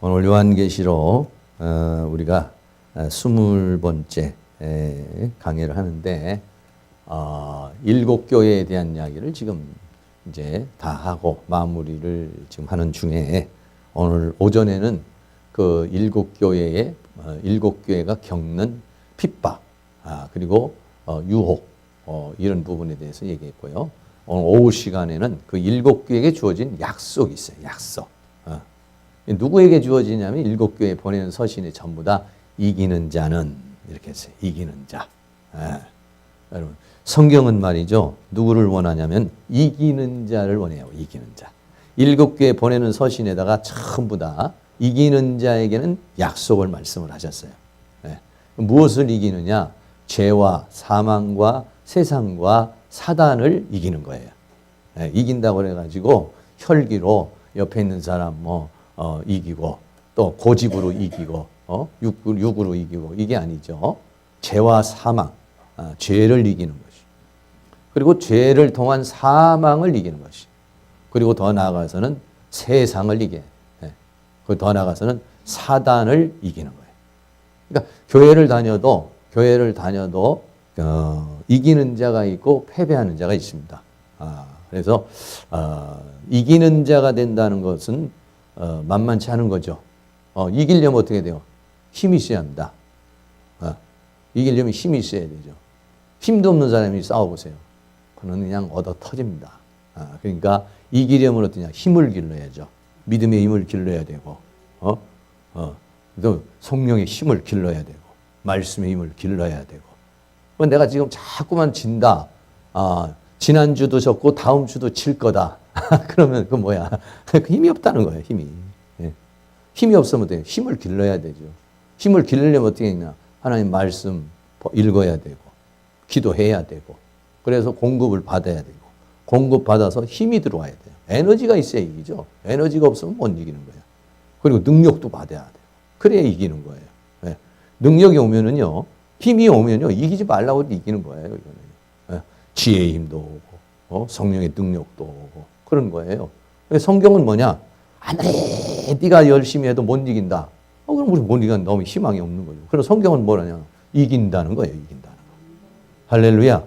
오늘 요한계시록 우리가 20번째 강의를 하는데 7교회에 대한 이야기를 지금 이제 다 하고 마무리를 지금 하는 중에 오늘 오전에는 그 7교회의 7교회가 겪는 핍박 그리고 유혹 이런 부분에 대해서 얘기했고요. 오늘 오후 시간에는 그 7교회에게 주어진 약속이 있어요. 약속. 누구에게 주어지냐면 7교회에 보내는 서신이 전부 다 이기는 자는 이렇게 했어요. 이기는 자. 여러분 성경은 말이죠. 누구를 원하냐면 이기는 자를 원해요. 이기는 자. 7교회에 보내는 서신에다가 전부 다 이기는 자에게는 약속을 말씀을 하셨어요. 무엇을 이기느냐? 죄와 사망과 세상과 사단을 이기는 거예요. 이긴다고 그래가지고 혈기로 옆에 있는 사람 이기고 또 고집으로 이기고 육으로 이기고 이게 아니죠. 죄와 사망, 죄를 이기는 것이. 그리고 죄를 통한 사망을 이기는 것이. 그리고 더 나아가서는 세상을 이겨. 그리고 더 나아가서는 사단을 이기는 거예요. 그러니까 교회를 다녀도 이기는 자가 있고 패배하는 자가 있습니다. 그래서 이기는 자가 된다는 것은 만만치 않은 거죠. 이기려면 어떻게 돼요? 힘이 있어야 합니다. 이기려면 힘이 있어야 되죠. 힘도 없는 사람이 싸워보세요. 그는 그냥 얻어 터집니다. 그러니까 이기려면 어떠냐? 힘을 길러야죠. 믿음의 힘을 길러야 되고, 또 성령의 힘을 길러야 되고, 말씀의 힘을 길러야 되고. 내가 지금 자꾸만 진다. 지난주도 졌고 다음 주도 질 거다. 그러면 그 뭐야? 힘이 없다는 거예요. 힘이. 힘이 없으면 돼요. 힘을 길러야 되죠. 힘을 길르려면 어떻게 했냐? 하나님 말씀 읽어야 되고 기도해야 되고 그래서 공급을 받아야 되고 공급받아서 힘이 들어와야 돼요. 에너지가 있어야 이기죠. 에너지가 없으면 못 이기는 거예요. 그리고 능력도 받아야 돼요. 그래야 이기는 거예요. 능력이 오면은요. 힘이 오면요. 이기지 말라고 이기는 거예요. 이거는. 지혜의 힘도 오고 성령의 능력도 오고 그런 거예요. 성경은 뭐냐? 아무리 네가 열심히 해도 못 이긴다. 그럼 우리 못 이기는 너무 희망이 없는 거죠. 그래서 성경은 뭐라냐? 이긴다는 거예요. 이긴다는 거. 할렐루야.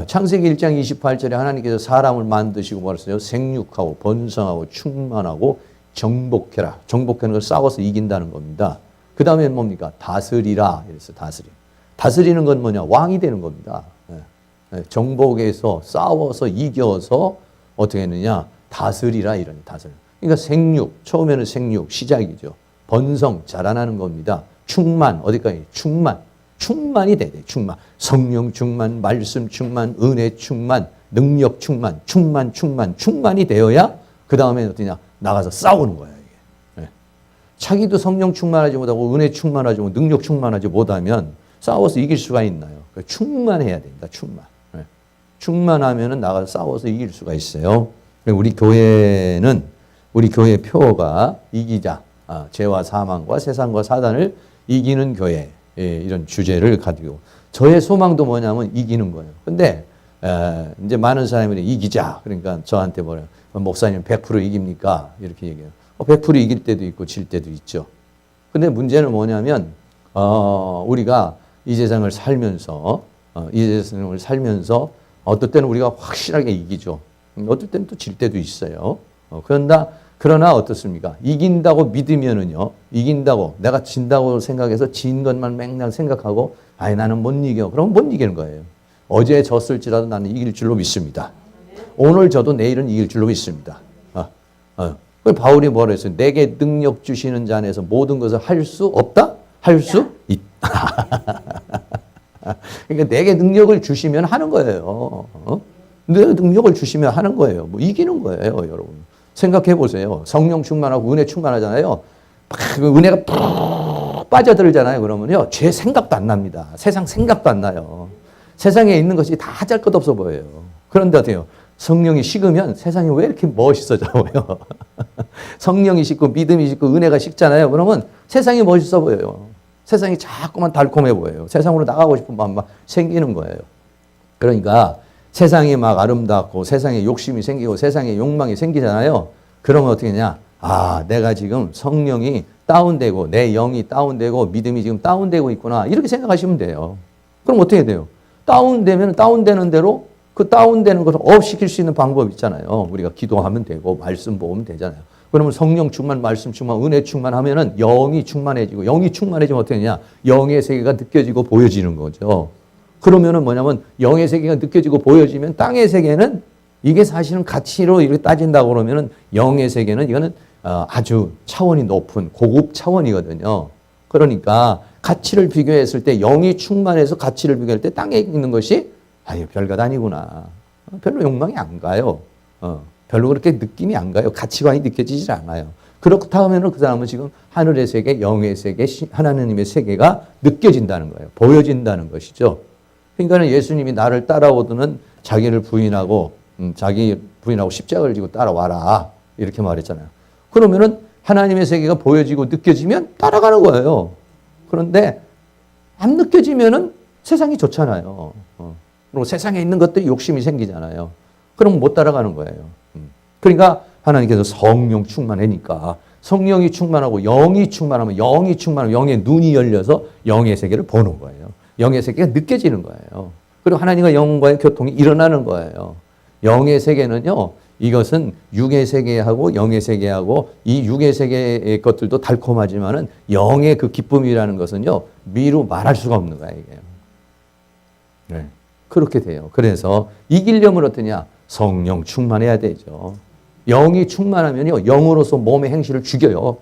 창세기 1장 28절에 하나님께서 사람을 만드시고 뭐랬어요? 생육하고 번성하고 충만하고 정복해라. 정복하는 걸 싸워서 이긴다는 겁니다. 그 다음에 뭡니까? 다스리라. 이랬어요. 다스리는 건 뭐냐? 왕이 되는 겁니다. 정복해서 싸워서 이겨서 어떻게 했느냐? 다스리라 이런 다스리. 그러니까 생육, 처음에는 생육 시작이죠. 번성, 자라나는 겁니다. 충만, 어디까지? 충만이 돼야 돼. 충만. 성령 충만, 말씀 충만, 은혜 충만, 능력 충만, 충만이 되어야 그 다음에 어떠냐? 나가서 싸우는 거야, 이게. 자기도 성령 충만하지 못하고 은혜 충만하지 못하고 능력 충만하지 못하면 싸워서 이길 수가 있나요? 충만해야 됩니다. 충만하면은 나가서 싸워서 이길 수가 있어요. 우리 교회는 우리 교회 표어가 이기자, 죄와 사망과 세상과 사단을 이기는 교회 이런 주제를 가지고 저의 소망도 뭐냐면 이기는 거예요. 근데 이제 많은 사람들이 이기자 그러니까 저한테 뭐래요? 목사님 100% 이깁니까? 이렇게 얘기해요. 100% 이길 때도 있고 질 때도 있죠. 근데 문제는 뭐냐면 우리가 이 세상을 살면서 어떨 때는 우리가 확실하게 이기죠. 어떨 때는 또 질 때도 있어요. 그러나 어떻습니까? 이긴다고 믿으면은요, 이긴다고, 내가 진다고 생각해서 진 것만 맨날 생각하고, 나는 못 이겨. 그러면 못 이기는 거예요. 어제 졌을지라도 나는 이길 줄로 믿습니다. 오늘 져도 내일은 이길 줄로 믿습니다. 바울이 뭐라 했어요? 내게 능력 주시는 자 안에서 모든 것을 할 수 없다? 할 수 있다. 그러니까 내게 능력을 주시면 하는 거예요. 내 능력을 주시면 하는 거예요. 이기는 거예요, 여러분. 생각해 보세요. 성령 충만하고 은혜 충만하잖아요. 은혜가 푹 빠져들잖아요. 그러면요. 죄 생각도 안 납니다. 세상 생각도 안 나요. 세상에 있는 것이 다 할 것 없어 보여요. 그런데 어때요? 성령이 식으면 세상이 왜 이렇게 멋있어져 보여요? 성령이 식고 믿음이 식고 은혜가 식잖아요. 그러면 세상이 멋있어 보여요. 세상이 자꾸만 달콤해 보여요. 세상으로 나가고 싶은 마음 막 생기는 거예요. 그러니까 세상이 막 아름답고 세상에 욕심이 생기고 세상에 욕망이 생기잖아요. 그러면 어떻게 하냐? 아, 내가 지금 성령이 다운되고 내 영이 다운되고 믿음이 지금 다운되고 있구나. 이렇게 생각하시면 돼요. 그럼 어떻게 돼요? 다운되면 다운되는 대로 그 다운되는 것을 업 시킬 수 있는 방법 있잖아요. 우리가 기도하면 되고 말씀 보면 되잖아요. 그러면 성령 충만, 말씀 충만, 은혜 충만하면은 영이 충만해지고 영이 충만해지면 어떻게 되냐? 영의 세계가 느껴지고 보여지는 거죠. 그러면은 뭐냐면 영의 세계가 느껴지고 보여지면 땅의 세계는 이게 사실은 가치로 이렇게 따진다고 그러면은 영의 세계는 이거는 아주 차원이 높은 고급 차원이거든요. 그러니까 가치를 비교했을 때 영이 충만해서 가치를 비교할 때 땅에 있는 것이 아유 별것 아니구나. 별로 욕망이 안 가요. 별로 그렇게 느낌이 안 가요. 가치관이 느껴지질 않아요. 그렇다 하면 그 사람은 지금 하늘의 세계, 영의 세계, 하나님의 세계가 느껴진다는 거예요. 보여진다는 것이죠. 그러니까 예수님이 나를 따라오더는 자기를 부인하고 자기 부인하고 십자가를 지고 따라와라. 이렇게 말했잖아요. 그러면은 하나님의 세계가 보여지고 느껴지면 따라가는 거예요. 그런데 안 느껴지면은 세상이 좋잖아요. 그리고 세상에 있는 것들이 욕심이 생기잖아요. 그럼 못 따라가는 거예요. 그러니까 하나님께서 성령 충만하니까 성령이 충만하고 영이 충만하면 영이 충만하면 영의 눈이 열려서 영의 세계를 보는 거예요. 영의 세계가 느껴지는 거예요. 그리고 하나님과 영과의 교통이 일어나는 거예요. 영의 세계는요, 이것은 육의 세계하고 영의 세계하고 이 육의 세계의 것들도 달콤하지만은 영의 그 기쁨이라는 것은요, 미루 말할 수가 없는 거예요, 이게요. 네. 그렇게 돼요. 그래서 이기려면 어떠냐? 성령 충만해야 되죠. 영이 충만하면요, 영으로서 몸의 행실을 죽여요.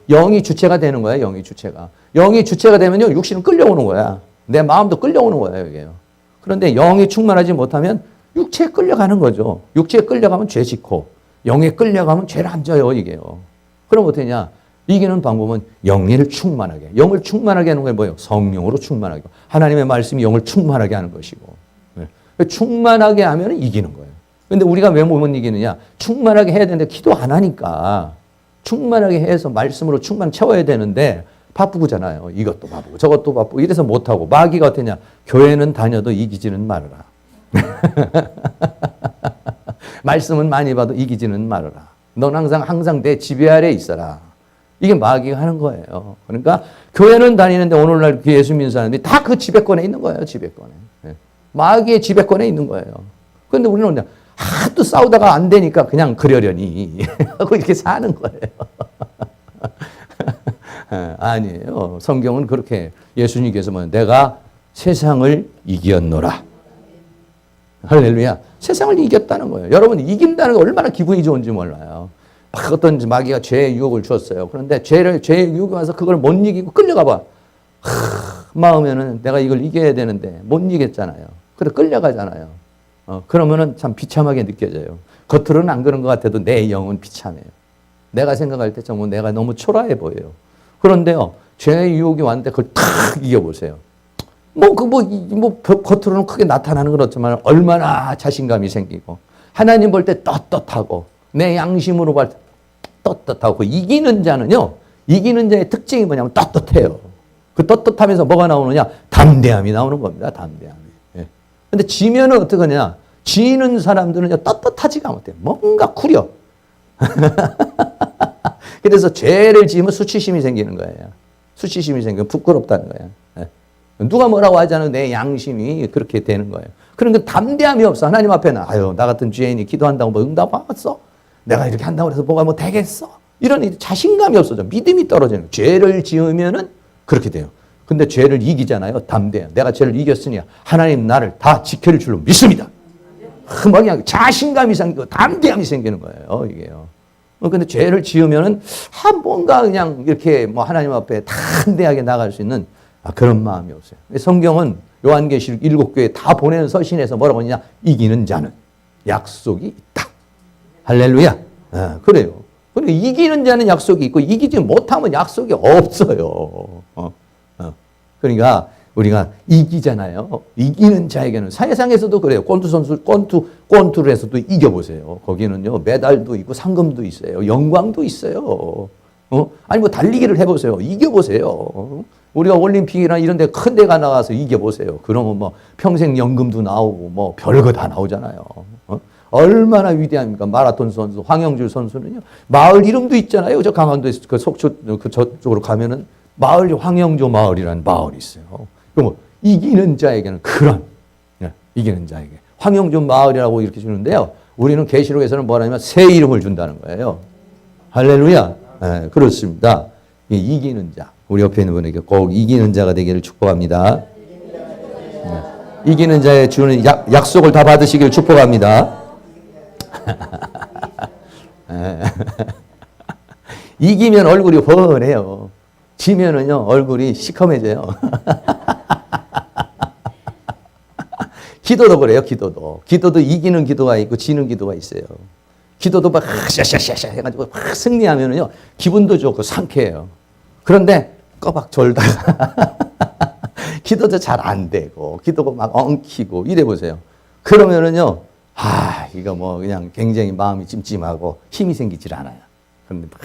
영이 주체가 되는 거예요, 영이 주체가. 영이 주체가 되면요, 육신은 끌려오는 거야. 내 마음도 끌려오는 거예요, 이게요. 그런데 영이 충만하지 못하면 육체에 끌려가는 거죠. 육체에 끌려가면 죄 짓고, 영에 끌려가면 죄를 안 져요, 이게요. 그럼 어떠냐? 이기는 방법은 영을 충만하게, 영을 충만하게 하는 게 뭐예요? 성령으로 충만하게. 하나님의 말씀이 영을 충만하게 하는 것이고. 네. 충만하게 하면 이기는 거예요. 근데 우리가 왜 못 이기느냐? 충만하게 해야 되는데 기도 안 하니까. 충만하게 해서 말씀으로 충만 채워야 되는데 바쁘잖아요. 이것도 바쁘고 저것도 바쁘고 이래서 못하고. 마귀가 어떠냐? 교회는 다녀도 이기지는 말아라. 말씀은 많이 봐도 이기지는 말아라. 넌 항상 내 지배 아래에 있어라. 이게 마귀가 하는 거예요. 그러니까 교회는 다니는데 오늘날 예수 믿는 사람들이 다 그 지배권에 있는 거예요. 지배권에. 마귀의 지배권에 있는 거예요. 그런데 우리는 그냥 하도 싸우다가 안 되니까 그냥 그러려니 하고 이렇게 사는 거예요. 아니에요. 성경은 그렇게 예수님께서 뭐 내가 세상을 이겼노라. 할렐루야. 세상을 이겼다는 거예요. 여러분 이긴다는 게 얼마나 기분이 좋은지 몰라요. 막 어떤 마귀가 죄의 유혹을 주었어요. 그런데 죄의 유혹이 와서 그걸 못 이기고 끌려가 봐. 마음에는 내가 이걸 이겨야 되는데 못 이겼잖아요. 그래 끌려가잖아요. 그러면은 참 비참하게 느껴져요. 겉으로는 안 그런 것 같아도 내 영은 비참해요. 내가 생각할 때 정말 내가 너무 초라해 보여요. 그런데요, 죄의 유혹이 왔는데 그걸 탁 이겨보세요. 겉으로는 크게 나타나는 건 없지만 얼마나 자신감이 생기고, 하나님 볼 때 떳떳하고, 내 양심으로 볼 때 떳떳하고, 이기는 자는요, 이기는 자의 특징이 뭐냐면 떳떳해요. 그 떳떳하면서 뭐가 나오느냐? 담대함이 나오는 겁니다, 담대함이. 예. 근데 지면은 어떡하냐? 지는 사람들은 떳떳하지가 못해요. 뭔가 구려. 그래서 죄를 지으면 수치심이 생기는 거예요. 수치심이 생기면 부끄럽다는 거예요. 예. 누가 뭐라고 하잖아요. 내 양심이 그렇게 되는 거예요. 그러니까 담대함이 없어. 하나님 앞에는 아유 나 같은 죄인이 기도한다고 뭐 응답 왔어? 내가 이렇게 한다고 해서 뭐가 뭐 되겠어? 이런 자신감이 없어져. 믿음이 떨어지는 거예요. 죄를 지으면은 그렇게 돼요. 근데 죄를 이기잖아요. 담대해요. 내가 죄를 이겼으니 하나님 나를 다 지킬 줄로 믿습니다. 막 그냥 자신감이 생기고 담대함이 생기는 거예요. 이게요. 근데 죄를 지으면은 뭔가 그냥 이렇게 뭐 하나님 앞에 담대하게 나갈 수 있는 그런 마음이 없어요. 성경은 요한계시록 7교회 다 보내는 서신에서 뭐라고 하느냐? 이기는 자는 약속이 있다. 할렐루야. 그래요. 그러니까 이기는 자는 약속이 있고 이기지 못하면 약속이 없어요. 그러니까 우리가 이기잖아요. 이기는 자에게는 세상에서도 그래요. 권투에서도 이겨보세요. 거기는요 메달도 있고 상금도 있어요. 영광도 있어요. 아니 뭐 달리기를 해보세요. 이겨보세요. 우리가 올림픽이나 이런 데 큰 데가 나가서 이겨보세요. 그러면 뭐 평생 연금도 나오고 뭐 별거 다 나오잖아요. 얼마나 위대합니까? 마라톤 선수, 황영줄 선수는요. 마을 이름도 있잖아요. 저 강원도에 그 속초 그 저쪽으로 가면은 마을 황영조 마을이라는 마을이 있어요. 그럼 이기는 자에게는 그런 이기는 자에게 황영조 마을이라고 이렇게 주는데요. 우리는 계시록에서는 뭐라냐면 새 이름을 준다는 거예요. 할렐루야. 네, 그렇습니다. 이기는 자. 우리 옆에 있는 분에게 꼭 이기는 자가 되기를 축복합니다. 네. 이기는 자의 주는 약속을 다 받으시길 축복합니다. 이기면 얼굴이 훤해요. 지면은요, 얼굴이 시커매져요. 기도도 그래요, 기도도. 기도도 이기는 기도가 있고 지는 기도가 있어요. 기도도 막 샤샤샤샤 해가지고 막 승리하면은요, 기분도 좋고 상쾌해요. 그런데 꼬박 졸다가 기도도 잘 안 되고, 기도가 막 엉키고 이래 보세요. 그러면은요, 이거 뭐 그냥 굉장히 마음이 찜찜하고 힘이 생기질 않아요. 그런데 막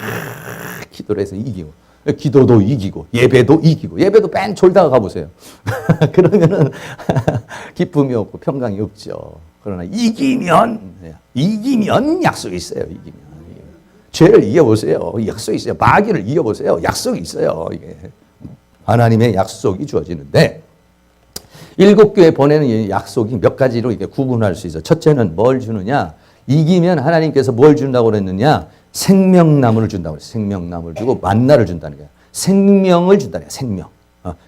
기도를 해서 이기고, 기도도 이기고, 예배도 이기고, 예배도 뺑 졸다가 가보세요. 그러면은 기쁨이 없고 평강이 없죠. 그러나 이기면 약속이 있어요. 이기면. 죄를 이겨보세요. 약속이 있어요. 마귀를 이겨보세요. 약속이 있어요. 이게 하나님의 약속이 주어지는데, 7교회 보내는 이 약속이 몇 가지로 이렇게 구분할 수 있어요. 첫째는 뭘 주느냐? 이기면 하나님께서 뭘 준다고 그랬느냐? 생명나무를 준다고 그랬어요. 생명나무를 주고 만나를 준다는 거예요. 생명을 준다는 거예요. 생명.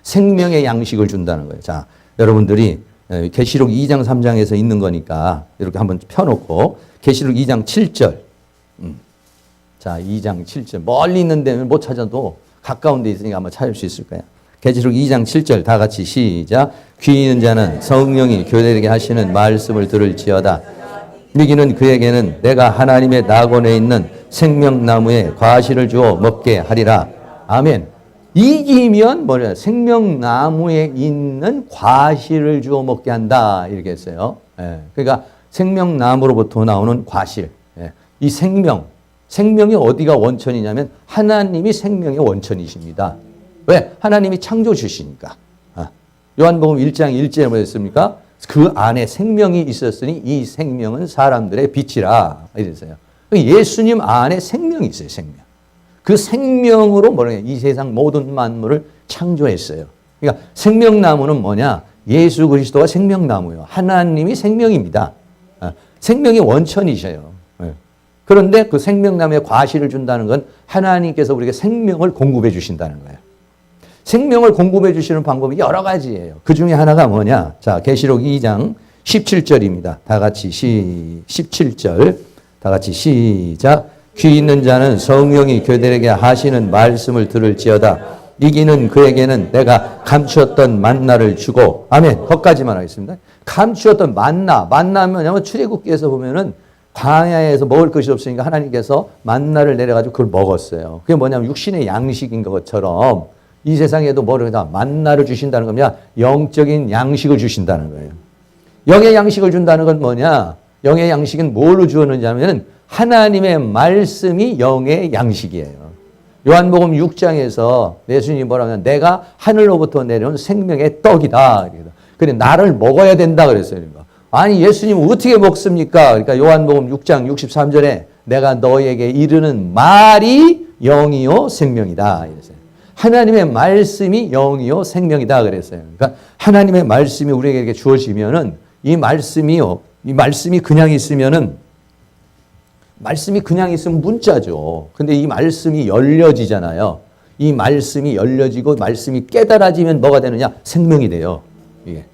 생명의 양식을 준다는 거예요. 자, 여러분들이 계시록 2장 3장에서 있는 거니까 이렇게 한번 펴놓고 계시록 2장 7절. 자, 2장 7절. 멀리 있는 데는 못 찾아도 가까운 데 있으니까 아마 찾을 수 있을 거예요. 계시록 2장 7절 다 같이 시작. 귀 있는 자는 성령이 교회에게 하시는 말씀을 들을지어다. 이기는 그에게는 내가 하나님의 낙원에 있는 생명나무에 과실을 주어 먹게 하리라. 아멘. 이기면 뭐냐? 생명나무에 있는 과실을 주어 먹게 한다. 이렇게 했어요. 그러니까 생명나무로부터 나오는 과실. 이 생명이 어디가 원천이냐면 하나님이 생명의 원천이십니다. 왜? 하나님이 창조주시니까. 요한복음 1장 1절에 뭐 했습니까? 그 안에 생명이 있었으니 이 생명은 사람들의 빛이라. 이랬어요. 예수님 안에 생명이 있어요. 생명. 그 생명으로 뭐냐? 이 세상 모든 만물을 창조했어요. 그러니까 생명나무는 뭐냐? 예수 그리스도가 생명나무예요. 하나님이 생명입니다. 생명의 원천이셔요. 그런데 그 생명나무에 과실을 준다는 건 하나님께서 우리에게 생명을 공급해 주신다는 거예요. 생명을 공급해 주시는 방법이 여러 가지예요. 그 중에 하나가 뭐냐? 자, 계시록 2장 17절입니다. 다 같이 17절. 다 같이 시작. 귀 있는 자는 성령이 그들에게 하시는 말씀을 들을지어다. 이기는 그에게는 내가 감추었던 만나를 주고. 아멘. 거기까지만 하겠습니다. 감추었던 만나면 뭐냐면 출애굽기에서 보면은 광야에서 먹을 것이 없으니까 하나님께서 만나를 내려가지고 그걸 먹었어요. 그게 뭐냐면 육신의 양식인 것처럼 이 세상에도 뭐다 만나를 주신다는 겁니다. 영적인 양식을 주신다는 거예요. 영의 양식을 준다는 건 뭐냐? 영의 양식은 뭘로 주었느냐 하면 하나님의 말씀이 영의 양식이에요. 요한복음 6장에서 예수님이 뭐라고 하면 내가 하늘로부터 내려온 생명의 떡이다. 그래 나를 먹어야 된다 그랬어요. 아니 예수님은 어떻게 먹습니까? 그러니까 요한복음 6장 63절에 내가 너에게 이르는 말이 영이요 생명이다. 이랬어요. 하나님의 말씀이 영이요 생명이다 그랬어요. 그러니까 하나님의 말씀이 우리에게 주어지면은 이 말씀이 그냥 있으면은 말씀이 그냥 있으면 문자죠. 근데 이 말씀이 열려지잖아요. 이 말씀이 열려지고 말씀이 깨달아지면 뭐가 되느냐? 생명이 돼요. 이게.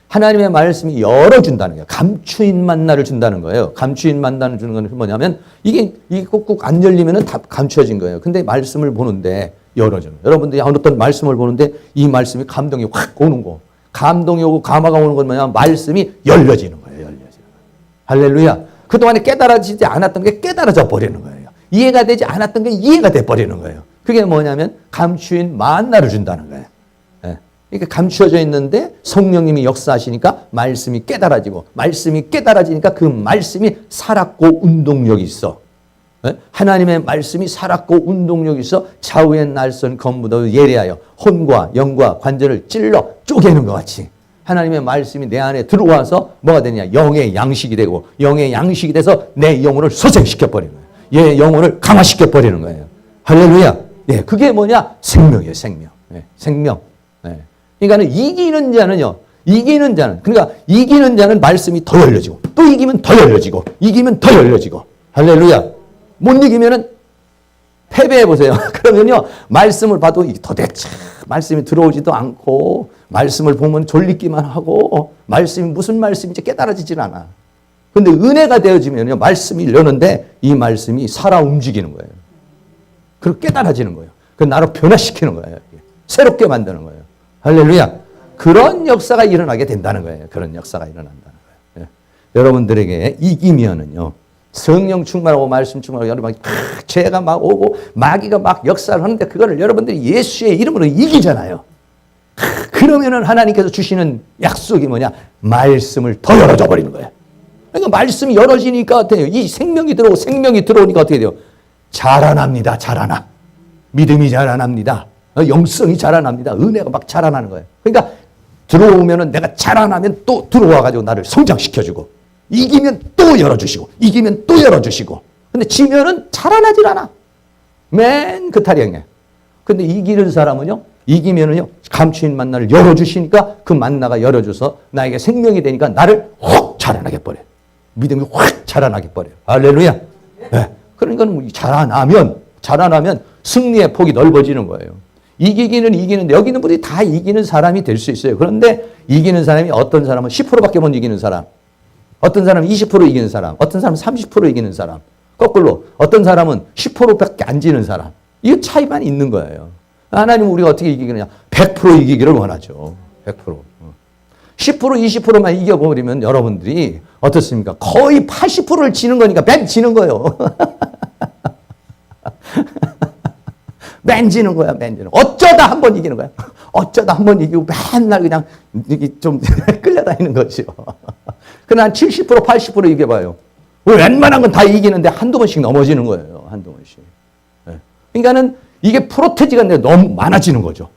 하나님의 말씀이 열어준다는 거예요. 감추인 만나를 준다는 거예요. 감추인 만나를 주는 건 뭐냐면 이게 꾹꾹 안 열리면은 다 감춰진 거예요. 근데 말씀을 보는데 열어주는 거예요. 여러분들이 어떤 말씀을 보는데 이 말씀이 감동이 확 오는 거. 감동이 오고 감화가 오는 건 뭐냐면 말씀이 열려지는 거예요. 열려지는 거예요. 할렐루야. 그동안에 깨달아지지 않았던 게 깨달아져 버리는 거예요. 이해가 되지 않았던 게 이해가 돼 버리는 거예요. 그게 뭐냐면 감추인 만나를 준다는 거예요. 이렇게 감추어져 있는데 성령님이 역사하시니까 말씀이 깨달아지고 말씀이 깨달아지니까 그 말씀이 살았고 운동력이 있어. 하나님의 말씀이 살았고 운동력이 있어 좌우의 날선 검보다 예리하여 혼과 영과 관절을 찔러 쪼개는 것 같이 하나님의 말씀이 내 안에 들어와서 뭐가 되냐? 영의 양식이 되고 영의 양식이 돼서 내 영혼을 소생시켜버리는 거예요. 얘 영혼을 강화시켜버리는 거예요. 할렐루야. 예, 그게 뭐냐? 생명이에요, 생명. 예, 생명. 예. 그러니까 이기는 자는요. 그러니까 이기는 자는 말씀이 더 열려지고 또 이기면 더 열려지고 이기면 더 열려지고 할렐루야. 못 이기면은 패배해 보세요. 그러면요 말씀을 봐도 도대체 말씀이 들어오지도 않고 말씀을 보면 졸리기만 하고 말씀이 무슨 말씀인지 깨달아지질 않아. 그런데 은혜가 되어지면요 말씀이 열렸는데 이 말씀이 살아 움직이는 거예요. 그리고 깨달아지는 거예요. 그 나를 변화시키는 거예요. 새롭게 만드는 거예요. 할렐루야. 그런 역사가 일어나게 된다는 거예요. 그런 역사가 일어난다는 거예요. 예. 여러분들에게 이기면은요. 성령 충만하고 말씀 충만하고 여러분 죄가 막 오고 마귀가 막 역사를 하는데 그거를 여러분들이 예수의 이름으로 이기잖아요. 그러면은 하나님께서 주시는 약속이 뭐냐? 말씀을 더 열어줘 버리는 거예요. 그러니까 말씀이 열어지니까 어때요? 이 생명이 들어오고 생명이 들어오니까 어떻게 돼요? 자라납니다. 자라나. 믿음이 자라납니다. 영성이 자라납니다. 은혜가 막 자라나는 거예요. 그러니까 들어오면은 내가 자라나면 또 들어와가지고 나를 성장시켜주고 이기면 또 열어주시고 이기면 또 열어주시고 근데 지면은 자라나질 않아. 맨 그 타령이에요. 근데 이기는 사람은요 이기면은요 감추인 만나를 열어주시니까 그 만나가 열어줘서 나에게 생명이 되니까 나를 확 자라나게 버려요. 믿음이 확 자라나게 버려요. 할렐루야. 네. 그러니까 자라나면 승리의 폭이 넓어지는 거예요. 이기기는 이기는데 여기 있는 분들이 다 이기는 사람이 될 수 있어요. 그런데 이기는 사람이 어떤 사람은 10%밖에 못 이기는 사람, 어떤 사람은 20% 이기는 사람, 어떤 사람은 30% 이기는 사람, 거꾸로 어떤 사람은 10%밖에 안 지는 사람. 이 차이만 있는 거예요. 하나님은 우리가 어떻게 이기느냐? 100% 이기기를 원하죠. 100%. 10% 20%만 이겨버리면 여러분들이 어떻습니까? 거의 80%를 지는 거니까 맨 지는 거예요. 맨 지는 거야, 맨 지는. 어쩌다 한 번 이기는 거야. 어쩌다 한 번 이기고 맨날 그냥 좀 끌려다니는 거죠. 그러나 70%, 80% 이겨봐요. 웬만한 건 다 이기는데 한두 번씩 넘어지는 거예요. 한두 번씩. 그러니까는 이게 프로테지가 너무 많아지는 거죠.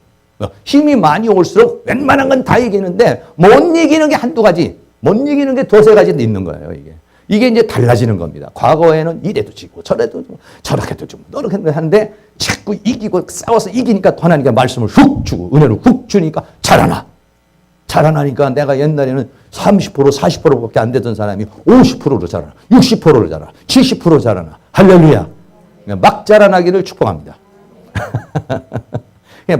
힘이 많이 올수록 웬만한 건 다 이기는데 못 이기는 게 한두 가지, 못 이기는 게 두세 가지 있는 거예요, 이게 이제 달라지는 겁니다. 과거에는 이래도 지고 저래도 지고 저렇게도 지고 저렇게도 하는데 자꾸 이기고 싸워서 이기니까 하나님께 말씀을 훅 주고 은혜를 훅 주니까 자라나니까 내가 옛날에는 30% 40%밖에 안 되던 사람이 50%로 자라나 60%로 자라나 70% 자라나 할렐루야. 막 자라나기를 축복합니다.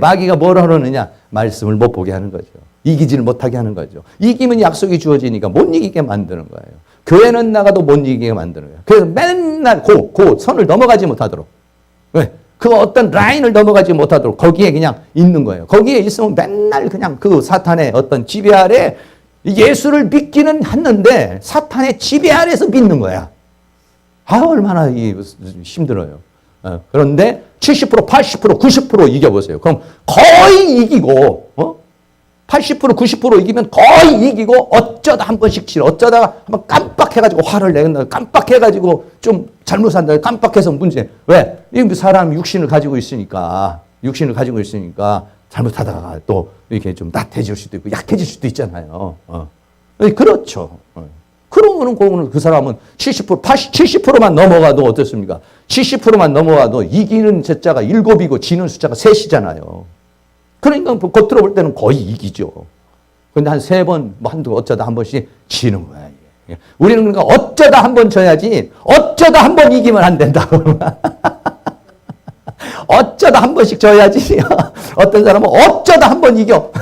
마귀가 뭘 하느냐? 말씀을 못 보게 하는 거죠. 이기지를 못하게 하는 거죠. 이기면 약속이 주어지니까 못 이기게 만드는 거예요. 교회는 나가도 못 이기게 만드는 거예요. 그래서 맨날 그 선을 넘어가지 못하도록. 왜? 그 어떤 라인을 넘어가지 못하도록 거기에 그냥 있는 거예요. 거기에 있으면 맨날 그냥 그 사탄의 어떤 지배 아래 예수를 믿기는 했는데 사탄의 지배 아래서 믿는 거야. 얼마나 힘들어요. 그런데 70%, 80%, 90% 이겨보세요. 그럼 거의 이기고, 80%, 90% 이기면 거의 이기고, 어쩌다 한 번씩 치러, 어쩌다가 한번 깜빡해가지고 화를 내는다, 깜빡해가지고 좀 잘못한다, 깜빡해서 문제. 왜? 이 사람 육신을 가지고 있으니까 잘못하다가 또 이렇게 좀 나태해질 수도 있고, 약해질 수도 있잖아요. 그렇죠. 그러면은 그 사람은 70%, 70%만 넘어가도 어떻습니까? 70%만 넘어가도 이기는 숫자가 7이고 지는 숫자가 3이잖아요. 그러니까 겉으로 볼 때는 거의 이기죠. 그런데 한 3번, 어쩌다 한 번씩 지는 거야. 이게. 우리는 그러니까 어쩌다 한 번 져야지, 어쩌다 한 번 이기면 안 된다. 어쩌다 한 번씩 져야지. 어떤 사람은 어쩌다 한 번 이겨.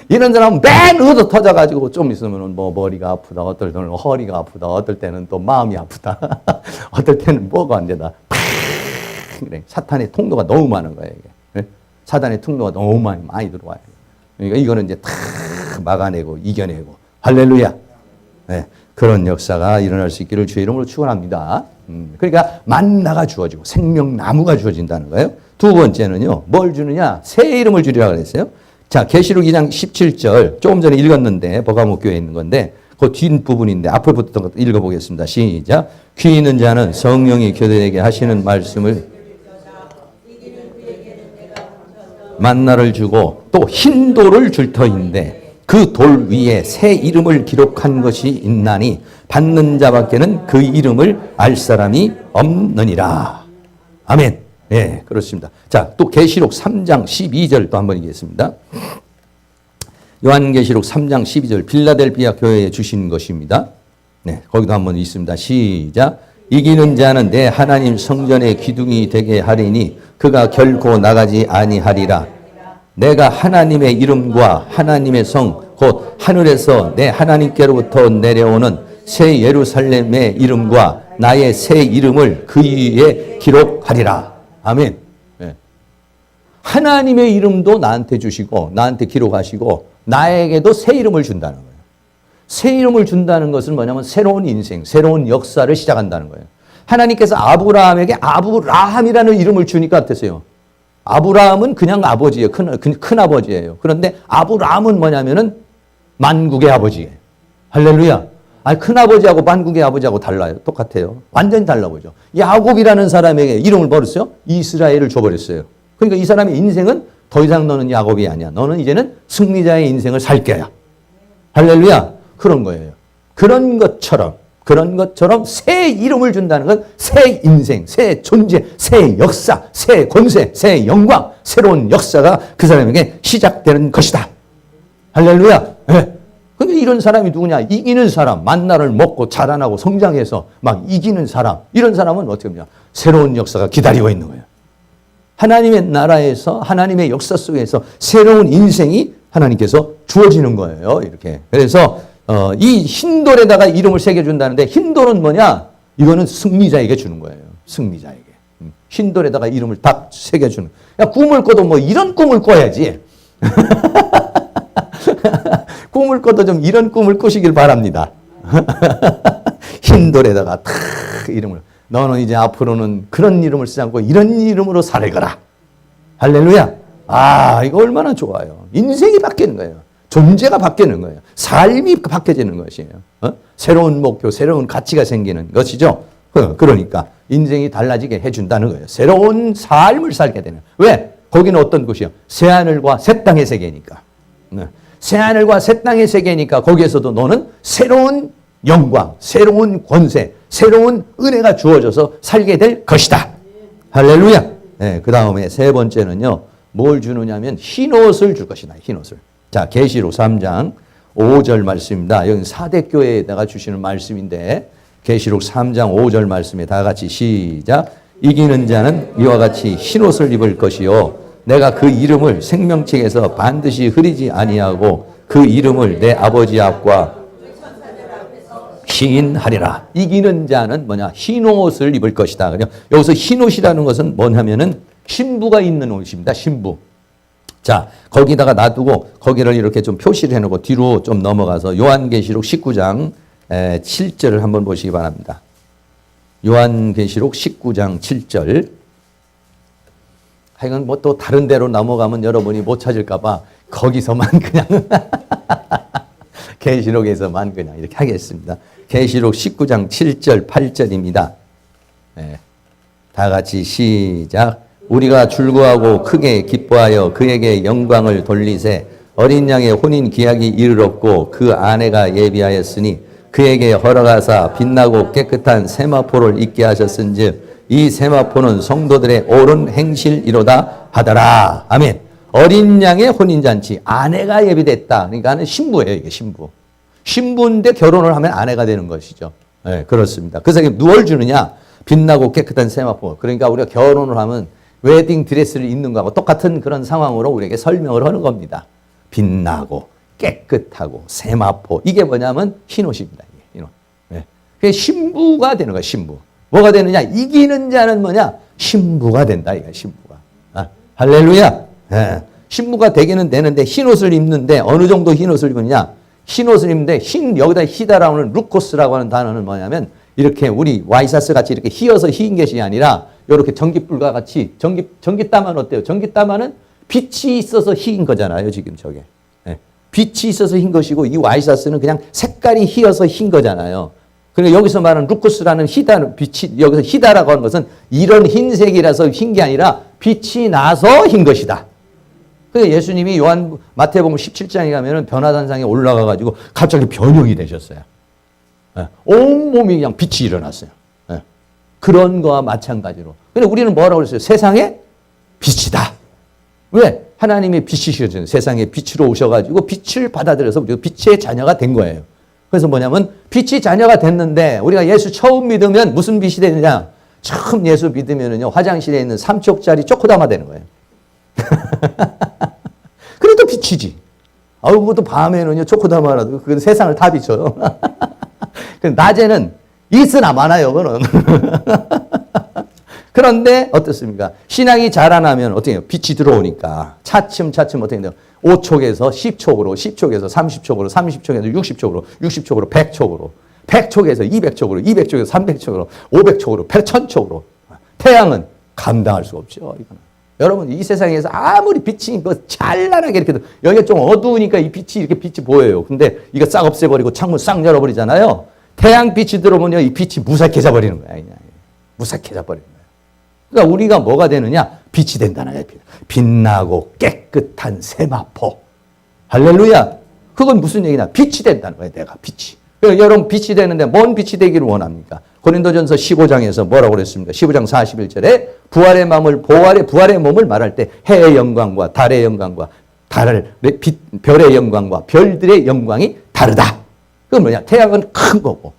이런 사람은 맨 얻어 터져가지고 좀 있으면 뭐 머리가 아프다. 어떨 때는 허리가 아프다. 어떨 때는 또 마음이 아프다. 어떨 때는 뭐가 안 되다. 그래. 사탄의 통로가 너무 많은 거예요. 이게. 사탄의 통로가 너무 많이 들어와요. 그러니까 이거는 이제 다 막아내고 이겨내고. 할렐루야. 네. 그런 역사가 일어날 수 있기를 주의 이름으로 축원합니다. 그러니까 만나가 주어지고 생명나무가 주어진다는 거예요. 두 번째는요. 뭘 주느냐? 새 이름을 주리라 그랬어요. 자, 계시록 2장 17절 조금 전에 읽었는데 버가모 교회에 있는 건데 그 뒷부분인데 앞을 붙었던 것도 읽어보겠습니다. 시작. 귀 있는 자는 성령이 교회에게 하시는 말씀을 만나를 주고 또 흰돌을 줄 터인데 그 돌 위에 새 이름을 기록한 것이 있나니 받는 자밖에는 그 이름을 알 사람이 없느니라. 아멘. 예, 그렇습니다. 자, 또 계시록 3장 12절 또 한번 읽겠습니다. 요한계시록 3장 12절 빌라델비아 교회에 주신 것입니다. 네, 거기도 한번 있습니다. 시작. 이기는 자는 내 하나님 성전의 기둥이 되게 하리니 그가 결코 나가지 아니하리라. 내가 하나님의 이름과 하나님의 성 곧 하늘에서 내 하나님께로부터 내려오는 새 예루살렘의 이름과 나의 새 이름을 그 위에 기록하리라. 아멘. 네. 하나님의 이름도 나한테 주시고 나한테 기록하시고 나에게도 새 이름을 준다는 거예요. 새 이름을 준다는 것은 뭐냐면 새로운 인생, 새로운 역사를 시작한다는 거예요. 하나님께서 아브라함에게 아브라함이라는 이름을 주니까 어떠세요? 아브라함은 그냥 아버지예요. 큰 아버지예요. 그런데 아브라함은 뭐냐면은 만국의 아버지예요. 할렐루야. 아니, 큰 아버지하고 만국의 아버지하고 달라요. 똑같아요. 완전히 달라보죠. 야곱이라는 사람에게 이름을 버렸어요. 이스라엘을 줘버렸어요. 그러니까 이 사람의 인생은 더 이상 너는 야곱이 아니야. 너는 이제는 승리자의 인생을 살 거야. 할렐루야. 그런 거예요. 그런 것처럼 새 이름을 준다는 건 새 인생, 새 존재, 새 역사, 새 권세, 새 영광, 새로운 역사가 그 사람에게 시작되는 것이다. 할렐루야. 네. 근데 이런 사람이 누구냐? 이기는 사람, 만나를 먹고 자라나고 성장해서 막 이기는 사람, 이런 사람은 어떻게 하냐? 새로운 역사가 기다리고 있는 거예요. 하나님의 나라에서, 하나님의 역사 속에서 새로운 인생이 하나님께서 주어지는 거예요. 이렇게. 그래서 이 흰돌에다가 이름을 새겨준다는데 흰돌은 뭐냐? 이거는 승리자에게 주는 거예요. 승리자에게. 흰돌에다가 이름을 딱 새겨주는. 야, 꿈을 꿔도 뭐 이런 꿈을 꿔야지. 꿈을 꿔도 좀 이런 꿈을 꾸시길 바랍니다. 흰돌에다가 탁 이름을. 너는 이제 앞으로는 그런 이름을 쓰지 않고 이런 이름으로 살거라. 할렐루야. 아, 이거 얼마나 좋아요. 인생이 바뀌는 거예요. 존재가 바뀌는 거예요. 삶이 바뀌어지는 것이에요. 새로운 목표, 새로운 가치가 생기는 것이죠. 그러니까 인생이 달라지게 해준다는 거예요. 새로운 삶을 살게 되는. 왜? 거기는 어떤 곳이요? 새하늘과 새 땅의 세계니까. 새하늘과 새 땅의 세계니까 거기에서도 너는 새로운 영광, 새로운 권세, 새로운 은혜가 주어져서 살게 될 것이다. 할렐루야. 네, 그 다음에 세 번째는요. 뭘 주느냐면 흰옷을 줄 것이다. 흰옷을. 자, 계시록 3장 5절 말씀입니다. 여기 4대 교회에다가 주시는 말씀인데 계시록 3장 5절 말씀에 다 같이 시작. 이기는 자는 이와 같이 흰옷을 입을 것이요 내가 그 이름을 생명책에서 반드시 흐리지 아니하고 그 이름을 내 아버지 앞과 시인하리라. 이기는 자는 뭐냐? 흰옷을 입을 것이다. 여기서 흰옷이라는 것은 뭐냐면은 신부가 입는 옷입니다. 신부. 자, 거기다가 놔두고 거기를 이렇게 좀 표시를 해놓고 뒤로 좀 넘어가서 요한계시록 19장 7절을 한번 보시기 바랍니다. 요한계시록 19장 7절. 하여간 뭐 또 다른 데로 넘어가면 여러분이 못 찾을까봐 거기서만 그냥 계시록에서만 그냥 이렇게 하겠습니다. 계시록 19장 7절 8절입니다. 네. 다 같이 시작. 우리가 즐거워하고 크게 기뻐하여 그에게 영광을 돌리세. 어린 양의 혼인 기약이 이르렀고 그 아내가 예비하였으니 그에게 허락하사 빛나고 깨끗한 세마포를 입게 하셨은즉 이 세마포는 성도들의 옳은 행실이로다 하더라. 아멘. 어린 양의 혼인잔치. 아내가 예비됐다. 그러니까 신부예요. 이게 신부. 신부인데 결혼을 하면 아내가 되는 것이죠. 네, 그렇습니다. 그래서 무엇을 주느냐? 빛나고 깨끗한 세마포. 그러니까 우리가 결혼을 하면 웨딩 드레스를 입는 거하고 똑같은 그런 상황으로 우리에게 설명을 하는 겁니다. 빛나고 깨끗하고 세마포. 이게 뭐냐면 흰옷입니다. 흰옷. 네. 그게 신부가 되는 거야. 신부. 뭐가 되느냐? 이기는 자는 뭐냐? 신부가 된다. 이거 신부가. 아, 할렐루야. 네. 신부가 되기는 되는데 흰옷을 입는데 어느 정도 흰옷을 입느냐? 흰옷을 입는데 여기다 히다라고 하는 루코스라고 하는 단어는 뭐냐면 이렇게 우리 와이사스 같이 이렇게 휘어서 휘인 것이 아니라 이렇게 전깃불과 같이 전깃다만 어때요? 전깃다만은 빛이 있어서 휘인 거잖아요. 지금 저게. 네. 빛이 있어서 흰 것이고 이 와이사스는 그냥 색깔이 휘어서 흰 거잖아요. 그러니까 여기서 말하는 루코스라는 빛이 여기서 히다라고 하는 것은 이런 흰색이라서 흰 게 아니라 빛이 나서 흰 것이다. 근데 예수님이 마태복음 17장에 가면은 변화단상에 올라가가지고 갑자기 변형이 되셨어요. 예. 온몸이 그냥 빛이 일어났어요. 예. 그런 거와 마찬가지로. 근데 우리는 뭐라고 그랬어요? 세상에 빛이다. 왜? 하나님의 빛이시거든요. 세상에 빛으로 오셔가지고 빛을 받아들여서 우리가 빛의 자녀가 된 거예요. 그래서 뭐냐면 빛이 자녀가 됐는데 우리가 예수 처음 믿으면 무슨 빛이 되느냐? 처음 예수 믿으면은요, 화장실에 있는 3촉짜리 초코다마 되는 거예요. 그래도 빛이지. 아우, 그것도 밤에는요, 초코다마라도 그건 세상을 다 비춰요. 낮에는 있으나 마나요, 그거는. 그런데 어떻습니까? 신앙이 자라나면 어떻게 해요? 빛이 들어오니까 차츰차츰 어떻게 돼요? 5촉에서 10촉으로, 10촉에서 30촉으로, 30촉에서 60촉으로, 60촉으로, 100촉으로, 100촉에서 200촉으로, 200촉에서 300촉으로, 500촉으로, 1000촉으로. 태양은 감당할 수가 없죠. 이거는. 여러분, 이 세상에서 아무리 빛이 뭐 찬란하게 이렇게 여기가 좀 어두우니까 이 빛이 이렇게 빛이 보여요. 근데 이거 싹 없애버리고 창문 싹 열어버리잖아요. 태양 빛이 들어오면요, 이 빛이 무삭해져 버리는 거야. 그냥. 무삭해져 버리는 거야. 그러니까 우리가 뭐가 되느냐? 빛이 된다는 거예요. 빛나고 깨끗한 세마포. 할렐루야. 그건 무슨 얘기냐? 빛이 된다는 거예요. 내가 빛이. 여러분 빛이 되는데 뭔 빛이 되기를 원합니까? 고린도전서 15장에서 뭐라고 그랬습니까? 15장 41절에 부활의 몸을 말할 때 해의 영광과 달의 영광과 별의 영광과 별들의 영광이 다르다. 그건 뭐냐? 태양은 큰 거고,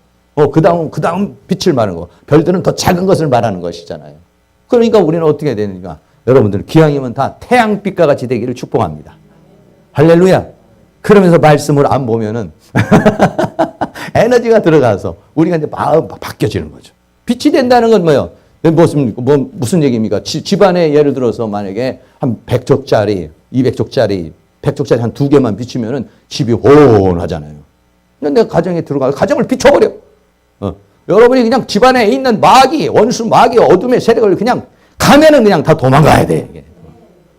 그 다음 빛을 말하는 거. 별들은 더 작은 것을 말하는 것이잖아요. 그러니까 우리는 어떻게 해야 되는가? 여러분들 기왕이면 다 태양빛과 같이 되기를 축복합니다. 할렐루야. 그러면서 말씀을 안 보면은 에너지가 들어가서 우리가 이제 마음 바뀌어지는 거죠. 빛이 된다는 건 뭐예요? 무슨 얘기입니까? 집안에 예를 들어서 만약에 한 100촉짜리, 200촉짜리, 100촉짜리 한 2개만 비추면은 집이 혼하잖아요. 근데 가정에 들어가서 가정을 비춰버려. 여러분이 그냥 집안에 있는 마귀, 원수 마귀, 어둠의 세력을 그냥 가면은 그냥 다 도망가야 돼. 이게.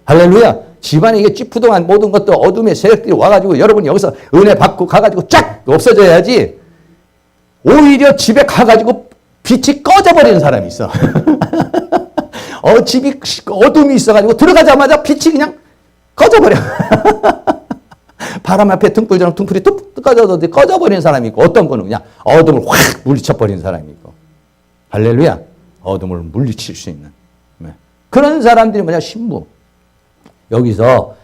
할렐루야. 집안에 이게 찌푸둥한 모든 것들 어둠의 세력들이 와가지고 여러분이 여기서 은혜 받고 가가지고 쫙 없어져야지. 오히려 집에 가가지고 빛이 꺼져버리는 사람이 있어. 집이 어둠이 있어가지고 들어가자마자 빛이 그냥 꺼져버려. 바람 앞에 등불처럼 등불이 뚝 꺼져버리는 사람이 있고, 어떤 거는 그냥 어둠을 확 물리쳐버리는 사람이 있고. 할렐루야. 어둠을 물리칠 수 있는. 그런 사람들이 뭐냐? 신부. 여기서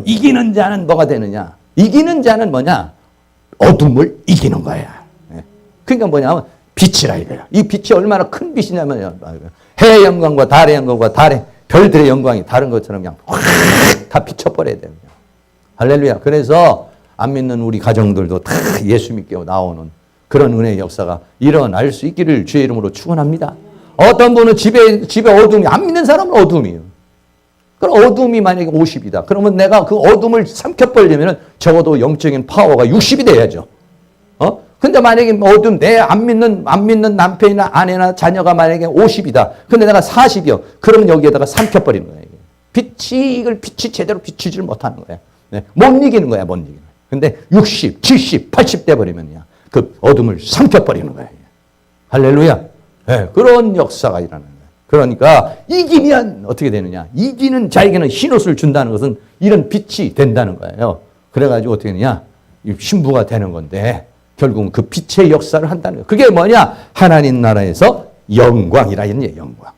이기는 자는 뭐가 되느냐? 이기는 자는 뭐냐? 어둠을 이기는 거야. 그러니까 뭐냐면 빛이라 이거야. 이 빛이 얼마나 큰 빛이냐면 해의 영광과 달의 영광과 별들의 영광이 다른 것처럼 그냥 확 다 비춰버려야 돼요. 할렐루야. 그래서 안 믿는 우리 가정들도 다 예수 믿게 나오는 그런 은혜의 역사가 일어날 수 있기를 주의 이름으로 축원합니다. 어떤 분은 집에 어둠이, 안 믿는 사람은 어둠이에요. 그럼 어둠이 만약에 50이다. 그러면 내가 그 어둠을 삼켜버리면 적어도 영적인 파워가 60이 돼야죠. 근데 만약에 어둠, 안 믿는 남편이나 아내나 자녀가 만약에 50이다. 근데 내가 40이요. 그러면 여기에다가 삼켜버리는 거예요. 빛이 제대로 비추지를 못하는 거예요. 네. 못 이기는 거야, 못 이기는 거야. 근데 60, 70, 80 돼버리면요. 그 어둠을 삼켜버리는 거예요. 할렐루야. 네. 그런 역사가 일어나는 거예요. 그러니까 이기면 어떻게 되느냐. 이기는 자에게는 흰옷을 준다는 것은 이런 빛이 된다는 거예요. 그래가지고 어떻게 되느냐. 신부가 되는 건데 결국은 그 빛의 역사를 한다는 거예요. 그게 뭐냐? 하나님 나라에서 영광이라 했네, 영광.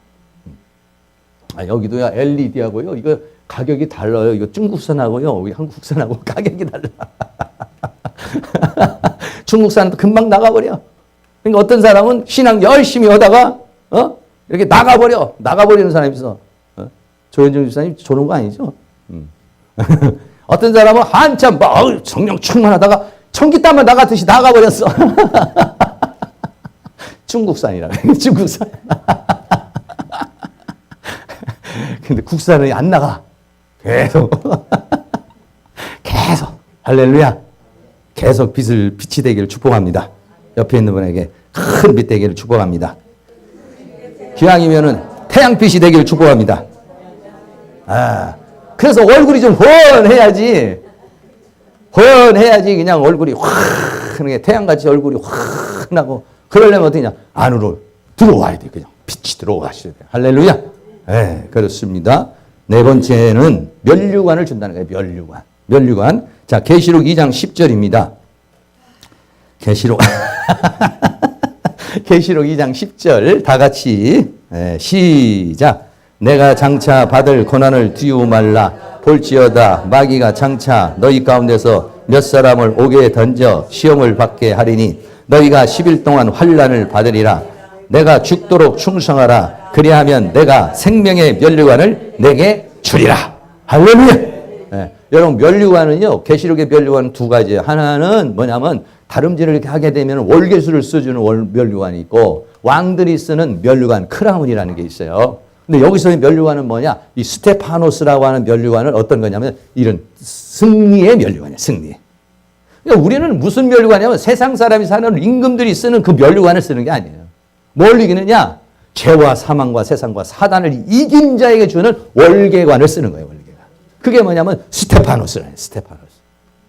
여기도 LED하고요. 이거 가격이 달라요. 이거 중국산하고요. 우리 한국산하고 가격이 달라. 중국산도 금방 나가버려. 그러니까 어떤 사람은 신앙 열심히 하다가 이렇게 나가버리는 사람이 있어. 조현정 집사님 저런 거 아니죠? 어떤 사람은 한참 성령 충만하다가 전기땀만 나가듯이 나가버렸어. 중국산이라. 중국산. 근데 국산은 안 나가. 계속. 할렐루야. 계속 빛이 되기를 축복합니다. 옆에 있는 분에게 큰 빛 되기를 축복합니다. 기왕이면은 태양빛이 되기를 축복합니다. 그래서 얼굴이 좀 훤해야지. 그냥 얼굴이 환하게 태양같이 얼굴이 환하고 그러려면 어떻게 냐 안으로 들어와야 돼. 그냥 빛이 들어가셔야 돼. 할렐루야. 네, 그렇습니다. 네 번째는 면류관을 준다는 거예요. 면류관. 면류관. 자, 계시록 2장 10절입니다. 계시록 계시록 2장 10절 다 같이 시작. 내가 장차 받을 고난을 두려워 말라. 볼지어다 마귀가 장차 너희 가운데서 몇 사람을 옥에 던져 시험을 받게 하리니 너희가 10일 동안 환난을 받으리라. 내가 죽도록 충성하라. 그리하면 내가 생명의 면류관을 내게 주리라. 할렐루야. 여러분 면류관은요, 계시록의 면류관은 두 가지예요. 하나는 뭐냐면 다름질을 이렇게 하게 되면 월계수를 써주는 면류관이 있고, 왕들이 쓰는 면류관 크라운이라는 게 있어요. 근데 여기서의 면류관은 뭐냐? 이 스테파노스라고 하는 면류관은 어떤 거냐면 이런 승리의 면류관이에요. 승리. 그러니까 우리는 무슨 면류관이냐면 세상 사람이 사는 임금들이 쓰는 그 면류관을 쓰는 게 아니에요. 뭘 이기느냐? 죄와 사망과 세상과 사단을 이긴 자에게 주는 월계관을 쓰는 거예요. 월계관. 그게 뭐냐면 스테파노스라는 스테파노스.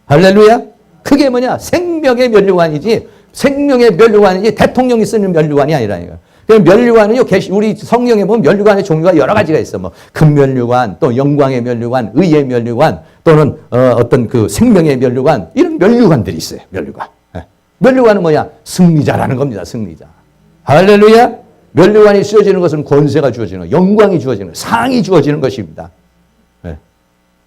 할렐루야. 그게 뭐냐? 생명의 면류관이지, 생명의 면류관이지 대통령이 쓰는 면류관이 아니라니까. 면류관은요, 우리 성경에 보면 면류관의 종류가 여러 가지가 있어. 뭐 금면류관, 또 영광의 면류관, 의의 면류관, 또는 어떤 그 생명의 면류관, 이런 면류관들이 있어요. 면류관. 면류관은 뭐야? 승리자라는 겁니다. 승리자. 할렐루야. 면류관이 씌워지는 것은 권세가 주어지는, 영광이 주어지는, 상이 주어지는 것입니다.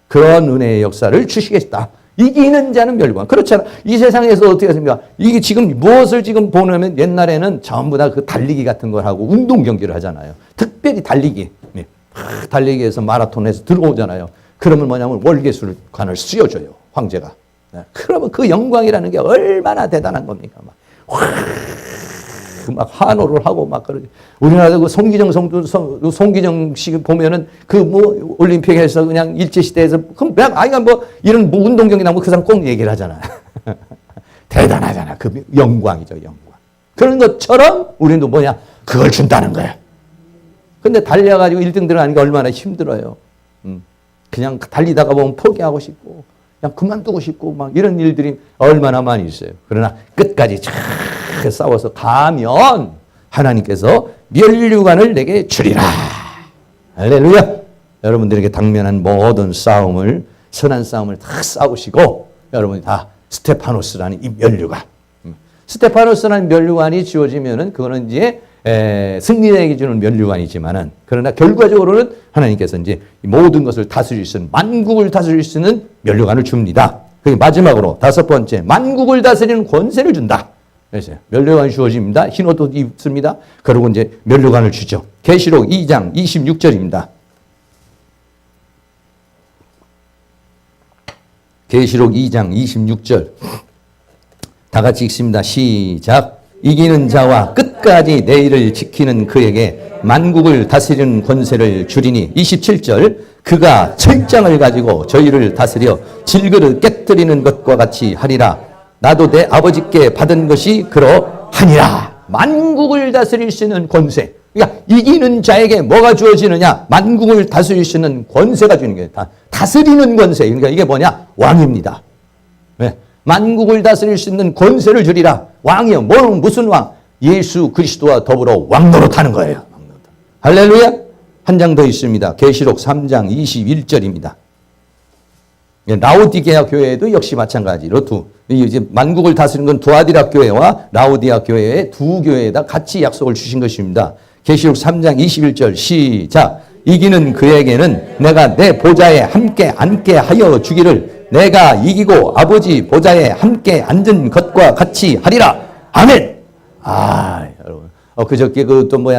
그런 은혜의 역사를 주시겠다. 이기는 자는 면류관. 그렇잖아. 이 세상에서 어떻게 하십니까? 이게 지금 무엇을 지금 보냐면 옛날에는 전부 다 그 달리기 같은 걸 하고 운동 경기를 하잖아요. 특별히 달리기. 달리기에서 마라톤에서 들어오잖아요. 그러면 뭐냐면 월계수관을 씌워줘요. 황제가. 그러면 그 영광이라는 게 얼마나 대단한 겁니까? 막 환호를 하고 막 그러지. 우리나라 그 송기정 씨 보면은 그 뭐 올림픽에서 그냥 일제시대에서 그럼 아이가 뭐 이런 뭐 운동 경기 나면 그 사람 꼭 얘기를 하잖아. 대단하잖아. 그 영광이죠, 영광. 그런 것처럼 우리도 뭐냐? 그걸 준다는 거야. 근데 달려가지고 1등 들어가는 게 얼마나 힘들어요. 그냥 달리다가 보면 포기하고 싶고, 그냥 그만두고 싶고, 막 이런 일들이 얼마나 많이 있어요. 그러나 끝까지 잘 싸워서 가면 하나님께서 면류관을 내게 주리라. 할렐루야. 여러분들에게 당면한 모든 싸움을, 선한 싸움을 다 싸우시고, 여러분이 다 스테파노스라는 이 면류관. 스테파노스라는 면류관이 지어지면은 그거는 이제 승리자에게 주는 면류관이지만은, 그러나 결과적으로는 하나님께서 이제 모든 것을 다스릴 수 있는, 만국을 다스릴 수 있는 면류관을 줍니다. 그게 마지막으로 다섯 번째, 만국을 다스리는 권세를 준다. 그래서 면류관이 주어집니다. 흰 옷도 입습니다. 그리고 이제 면류관을 주죠. 계시록 2장 26절입니다. 계시록 2장 26절. 다 같이 읽습니다. 시작. 이기는 자와 끝까지 내 일을 지키는 그에게 만국을 다스리는 권세를 주리니. 27절. 그가 철장을 가지고 저희를 다스려 질그릇 깨뜨리는 것과 같이 하리라. 나도 내 아버지께 받은 것이 그러하니라. 만국을 다스릴 수 있는 권세. 그러니까 이기는 자에게 뭐가 주어지느냐? 만국을 다스릴 수 있는 권세가 주는 거예요. 다스리는 권세. 그러니까 이게 뭐냐? 왕입니다. 네. 만국을 다스릴 수 있는 권세를 주리라. 왕이요. 무슨 왕? 예수 그리스도와 더불어 왕노릇하는 거예요. 할렐루야. 한 장 더 있습니다. 계시록 3장 21절입니다. 라오디게아 교회도 역시 마찬가지로 이제 만국을 다스리는 건 두아디라 교회와 라오디아 교회의 두 교회에다 같이 약속을 주신 것입니다. 계시록 3장 21절 시작. 이기는 그에게는 내가 내 보좌에 함께 앉게 하여 주기를 내가 이기고 아버지 보좌에 함께 앉은 것과 같이 하리라. 아멘. 여러분. 그저께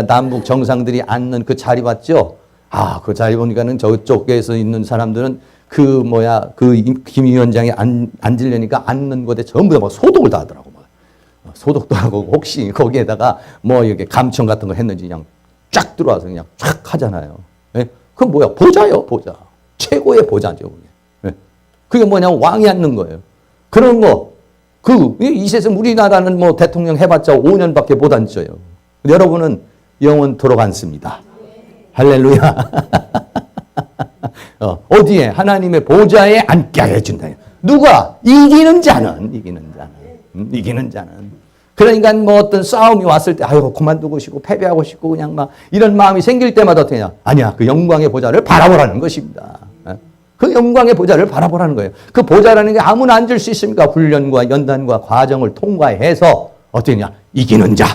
남북 정상들이 앉는 그 자리 봤죠? 그 자리 보니까는 저쪽에서 있는 사람들은 그 김 위원장이 앉으려니까 앉는 곳에 전부 다 막 소독을 다 하더라고. 소독도 하고 혹시 거기에다가 이렇게 감청 같은 거 했는지 그냥 쫙 들어와서 그냥 쫙 하잖아요. 예? 그건 뭐야? 보좌요, 보좌. 최고의 보좌죠, 그게. 예? 그게 뭐냐면 왕이 앉는 거예요. 그런 거, 이 세상 우리나라는 대통령 해봤자 5년밖에 못 앉아요. 여러분은 영원토록 앉습니다. 할렐루야. 어디에? 하나님의 보좌에 앉게 해준다. 누가? 이기는 자는. 그러니까 뭐 어떤 싸움이 왔을 때 아유 그만두고 싶고 패배하고 싶고 그냥 막 이런 마음이 생길 때마다 어떻게 하냐. 아니야. 그 영광의 보좌를 바라보라는 것입니다. 그 영광의 보좌를 바라보라는 거예요. 그 보좌라는 게 아무나 앉을 수 있습니까? 훈련과 연단과 과정을 통과해서 어떻게 하냐. 이기는 자.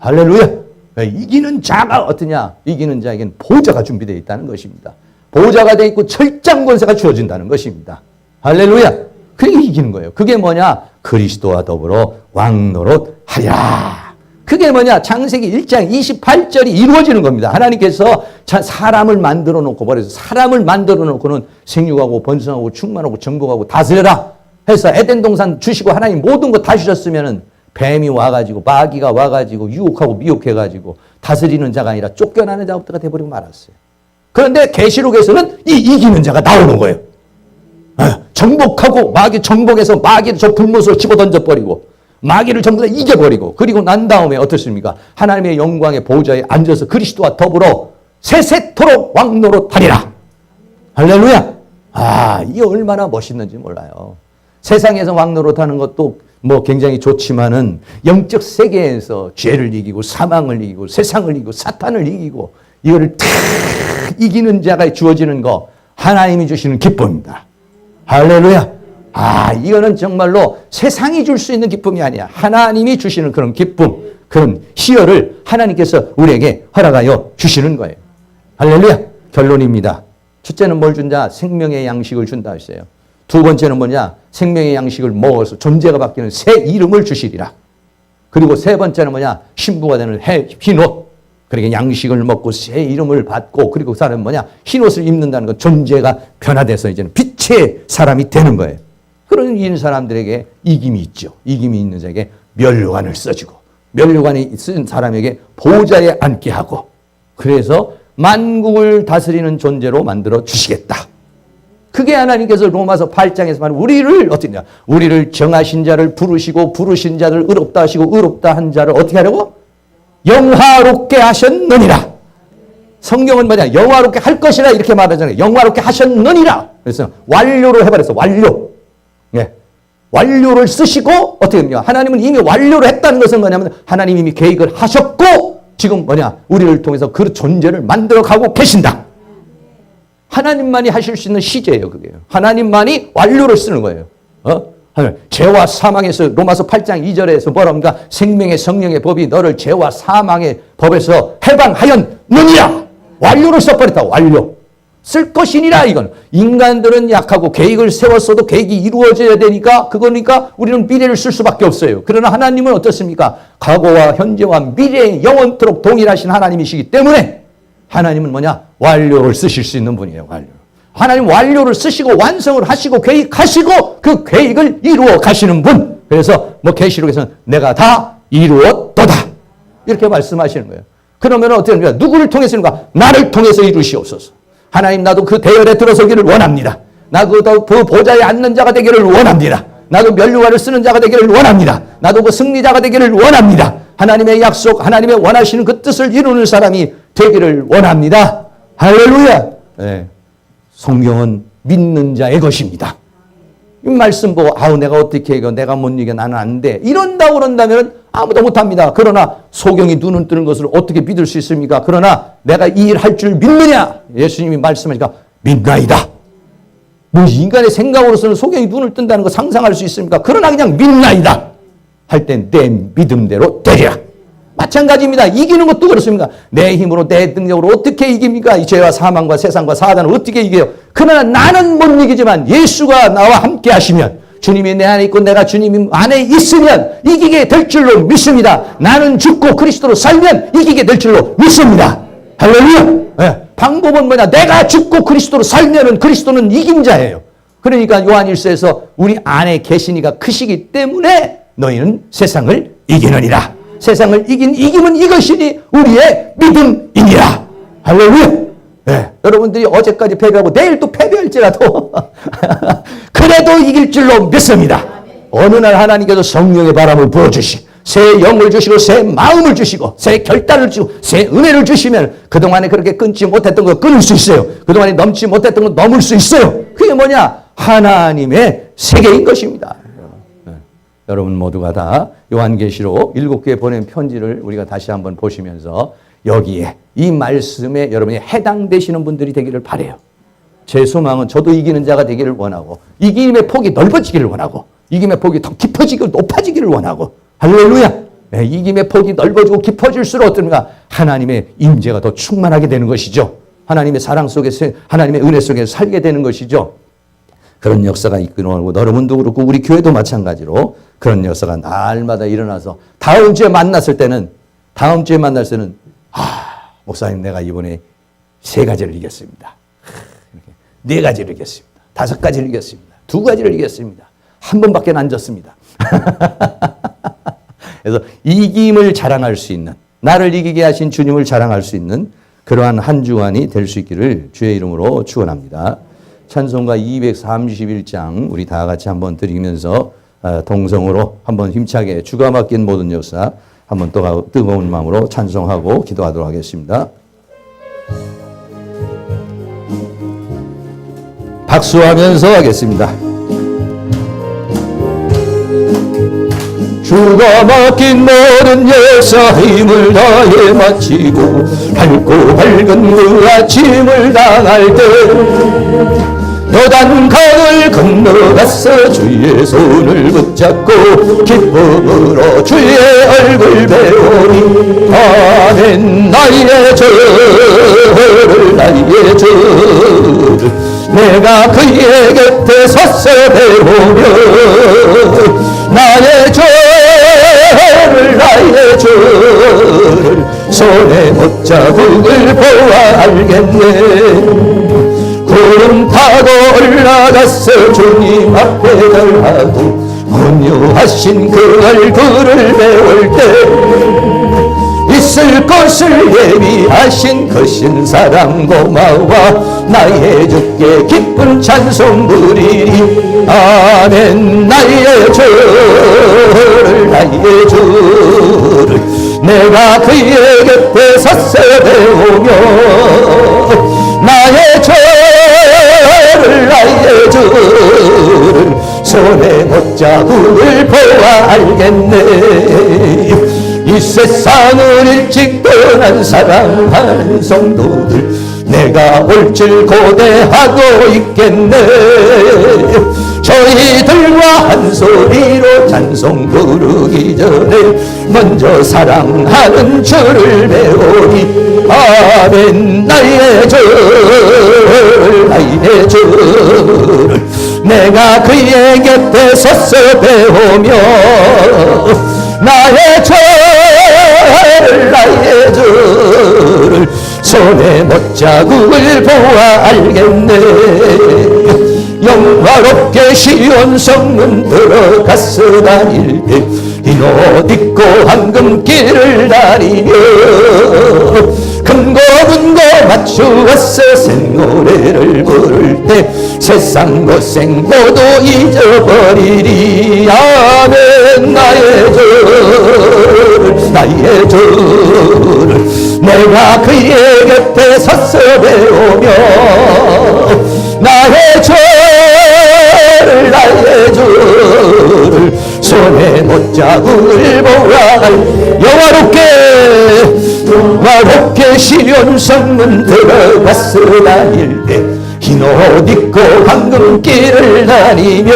할렐루야. 이기는 자가 어떠냐. 이기는 자에게는 보좌가 준비되어 있다는 것입니다. 보좌가 되어 있고 철장 권세가 주어진다는 것입니다. 할렐루야. 그게 이기는 거예요. 그게 뭐냐? 그리스도와 더불어 왕노릇하리라. 그게 뭐냐? 창세기 1장 28절이 이루어지는 겁니다. 하나님께서 사람을 만들어 놓고 버려서 사람을 만들어 놓고는 생육하고 번성하고 충만하고 정복하고 다스려라 해서 에덴 동산 주시고 하나님 모든 거 다 주셨으면은 뱀이 와가지고 마귀가 와가지고 유혹하고 미혹해가지고 다스리는 자가 아니라 쫓겨나는 자부터가 돼버리고 말았어요. 그런데 계시록에서는 이 이기는 자가 나오는 거예요. 정복하고 마귀 정복해서 마귀를 저 불못으로 집어던져버리고 마귀를 전부 다 이겨버리고 그리고 난 다음에 어떻습니까? 하나님의 영광의 보좌에 앉아서 그리스도와 더불어 세세토록 왕노릇하리라. 할렐루야. 이게 얼마나 멋있는지 몰라요. 세상에서 왕노릇하는 것도 뭐 굉장히 좋지만은 영적 세계에서 죄를 이기고 사망을 이기고 세상을 이기고 사탄을 이기고 이거를 탁 이기는 자가 주어지는 거 하나님이 주시는 기쁨입니다. 할렐루야. 이거는 정말로 세상이 줄 수 있는 기쁨이 아니야. 하나님이 주시는 그런 기쁨, 그런 희열을 하나님께서 우리에게 허락하여 주시는 거예요. 할렐루야. 결론입니다. 첫째는 뭘 준다? 생명의 양식을 준다 했어요. 두 번째는 뭐냐? 생명의 양식을 먹어서 존재가 바뀌는 새 이름을 주시리라. 그리고 세 번째는 뭐냐? 신부가 되는 흰옷. 그러니까 양식을 먹고 새 이름을 받고 그리고 그 사람은 뭐냐? 흰옷을 입는다는 건 존재가 변화돼서 이제는 빛의 사람이 되는 거예요. 그런 이 사람들에게 이김이 있죠. 이김이 있는 자에게 면류관을 써주고 면류관이 쓴 사람에게 보좌에 앉게 하고 그래서 만국을 다스리는 존재로 만들어 주시겠다. 그게 하나님께서 로마서 8장에서 말하는 우리를 어떻게 하냐. 우리를 정하신 자를 부르시고 부르신 자를 의롭다 하시고 의롭다 한 자를 어떻게 하려고? 영화롭게 하셨느니라. 성경은 뭐냐? 영화롭게 할 것이라 이렇게 말하잖아요. 영화롭게 하셨느니라. 그래서 완료로 해버렸어. 완료. 네. 완료를 쓰시고 어떻게 했냐? 하나님은 이미 완료를 했다는 것은 뭐냐면 하나님이 이미 계획을 하셨고 지금 뭐냐? 우리를 통해서 그 존재를 만들어가고 계신다. 하나님만이 하실 수 있는 시제예요. 그게요. 하나님만이 완료를 쓰는 거예요. 죄와 사망에서 로마서 8장 2절에서 뭐랍니까? 생명의 성령의 법이 너를 죄와 사망의 법에서 해방하였느니라. 완료를 써버렸다. 완료. 쓸 것이니라. 이건 인간들은 약하고 계획을 세웠어도 계획이 이루어져야 되니까 그거니까 우리는 미래를 쓸 수밖에 없어요. 그러나 하나님은 어떻습니까? 과거와 현재와 미래에 영원토록 동일하신 하나님이시기 때문에 하나님은 뭐냐? 완료를 쓰실 수 있는 분이에요. 완료. 하나님 완료를 쓰시고 완성을 하시고 계획하시고 그 계획을 이루어 가시는 분. 그래서 뭐 계시록에서는 내가 다 이루었도다. 이렇게 말씀하시는 거예요. 그러면 어떻게 합니까? 누구를 통해서인가? 나를 통해서 이루시옵소서. 하나님 나도 그 대열에 들어서기를 원합니다. 나도 그 보좌에 앉는 자가 되기를 원합니다. 나도 면류관을 쓰는 자가 되기를 원합니다. 나도 그 승리자가 되기를 원합니다. 하나님의 약속, 하나님의 원하시는 그 뜻을 이루는 사람이 되기를 원합니다. 할렐루야. 네. 성경은 믿는 자의 것입니다. 이 말씀 보고 내가 어떻게 이겨 내가 못 이겨 나는 안 돼 이런다고 그런다면 아무도 못합니다. 그러나 소경이 눈을 뜨는 것을 어떻게 믿을 수 있습니까? 그러나 내가 이 일 할 줄 믿느냐? 예수님이 말씀하니까 믿나이다. 뭐 인간의 생각으로서는 소경이 눈을 뜬다는 거 상상할 수 있습니까? 그러나 그냥 믿나이다 할 땐 내 믿음대로 되리라. 마찬가지입니다. 이기는 것도 그렇습니다. 내 힘으로 내 능력으로 어떻게 이깁니까? 이 죄와 사망과 세상과 사단을 어떻게 이겨요? 그러나 나는 못 이기지만 예수가 나와 함께 하시면 주님이 내 안에 있고 내가 주님 안에 있으면 이기게 될 줄로 믿습니다. 나는 죽고 그리스도로 살면 이기게 될 줄로 믿습니다. 할렐루야. 네. 방법은 뭐냐? 내가 죽고 그리스도로 살면은 그리스도는 이긴 자예요. 그러니까 요한일서에서 우리 안에 계시니가 크시기 때문에 너희는 세상을 이기느니라. 세상을 이기면 이것이니 우리의 믿음이니라. 할렐루야. 네. 여러분들이 어제까지 패배하고 내일 또 패배할지라도 그래도 이길 줄로 믿습니다. 어느 날 하나님께서 성령의 바람을 부어주시 새 영을 주시고 새 마음을 주시고 새 결단을 주시고 새 은혜를 주시면 그동안에 그렇게 끊지 못했던 거 끊을 수 있어요. 그동안에 넘지 못했던 거 넘을 수 있어요. 그게 뭐냐? 하나님의 세계인 것입니다. 여러분 모두가 다 요한계시록 7교회 보낸 편지를 우리가 다시 한번 보시면서 여기에 이 말씀에 여러분이 해당되시는 분들이 되기를 바라요. 제 소망은 저도 이기는 자가 되기를 원하고 이김의 폭이 넓어지기를 원하고 이김의 폭이 더 깊어지고 높아지기를 원하고 할렐루야. 네, 이김의 폭이 넓어지고 깊어질수록 어떤가 하나님의 임재가 더 충만하게 되는 것이죠. 하나님의 사랑 속에서 하나님의 은혜 속에서 살게 되는 것이죠. 그런 역사가 이끌어오고 여러분도 그렇고 우리 교회도 마찬가지로 그런 역사가 날마다 일어나서 다음 주에 만났을 때는 목사님 내가 이번에 3가지를 이겼습니다. 4가지를 이겼습니다. 5가지를 이겼습니다. 2가지를 이겼습니다. 한 번밖에 안 졌습니다. 그래서 이김을 자랑할 수 있는 나를 이기게 하신 주님을 자랑할 수 있는 그러한 한 주간이 될 수 있기를 주의 이름으로 축원합니다. 찬송가 231장 우리 다 같이 한번 드리면서 동성으로 한번 힘차게 주가 맡긴 모든 역사 한번 또 뜨거운 마음으로 찬송하고 기도하도록 하겠습니다. 박수하면서 하겠습니다. 주가 맡긴 모든 역사 힘을 다해 마치고 밝고 밝은 그 아침을 당할 때 여단 강을 건너갔어 주의 손을 붙잡고 기쁨으로 주의 얼굴 배우니 아멘. 나의 죄를 내가 그의 곁에 서서 배우며 나의 죄를 손에 못자국을 보아 알겠네. 구름 타고 올라갔어 주님 앞에 절하고 온유하신 그 얼굴을 배울 때 있을 것을 예비하신 그 신사랑 고마워 나의 주께 기쁜 찬송 부리리 아멘. 나의 주를 내가 그의 곁에 서서 배우며 나의 주를 손에 못자국을 보아 알겠네. 이 세상을 일찍 떠난 사랑하는 성도들 내가 올 줄 고대하고 있겠네. 저희들과 한 소리로 찬송 부르기 전에 먼저 사랑하는 주를 배우니 아멘. 나의 주를 내가 그의 곁에 서서 배우며 나의 주를 손에 못자국을 보아 알겠네. 영화롭게 시온 성문 들어갔어 다닐 때 흰 옷 입고 황금길을 다니며 금고문고 맞추었어 생노래를 부를 때 세상 고생 모두 잊어버리리 아멘. 나의 주를 내가 그의 곁에 서서 배우며 나의 주를 손에 못자국을 보아 영화롭게 시온 성문 들어갔어 다닐 때 흰 옷 입고 황금길을 다니며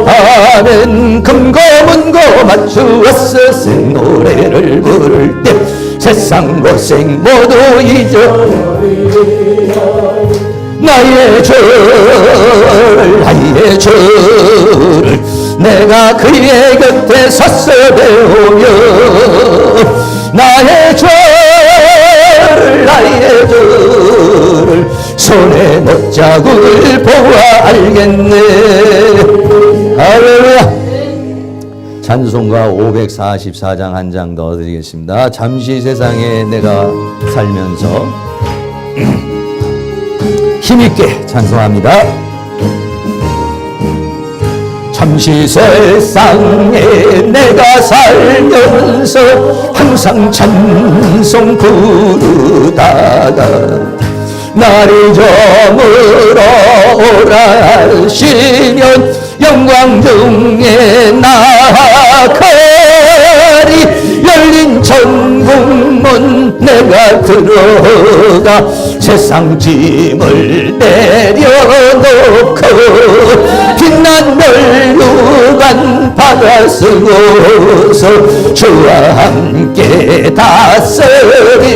아멘. 금고문고 맞추었어 생노래를 부를 때 세상 고생 모두 잊어 나의 주를 내가 그의 곁에 서서 배우며 나의 주를 손에 못자국을 보아 알겠네. 할렐루야. 찬송가 544장 한 장 더 드리겠습니다. 잠시 세상에 내가 살면서 힘있게 찬송합니다. 잠시 세상에 내가 살면서 항상 찬송 부르다가 날이 저물어 오라 하시면 영광 중에 나아가리. 열린 천국문 내가 들어가 세상 짐을 내려놓고 빛난 멸류관 받아 쓰고서 주와 함께 다스리리.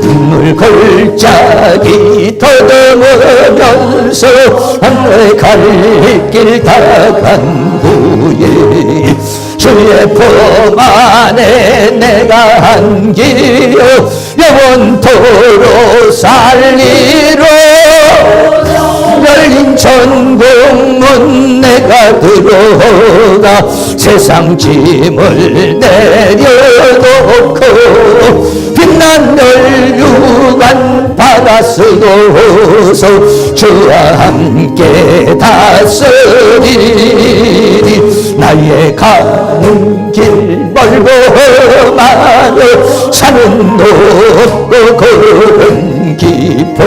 눈물 골짜기 더듬으면서 하늘의 갈 길 다 간 후에 주의 품 안에 내가 안기요 영원토록 살리로. 열린 천국문 내가 들어가 세상 짐을 내려놓고 빛난 멸류관 받아 쓰고서 주와 함께 다스리리. 나의 가는 길 멀고 험하고 산은 높고 걸음 깊어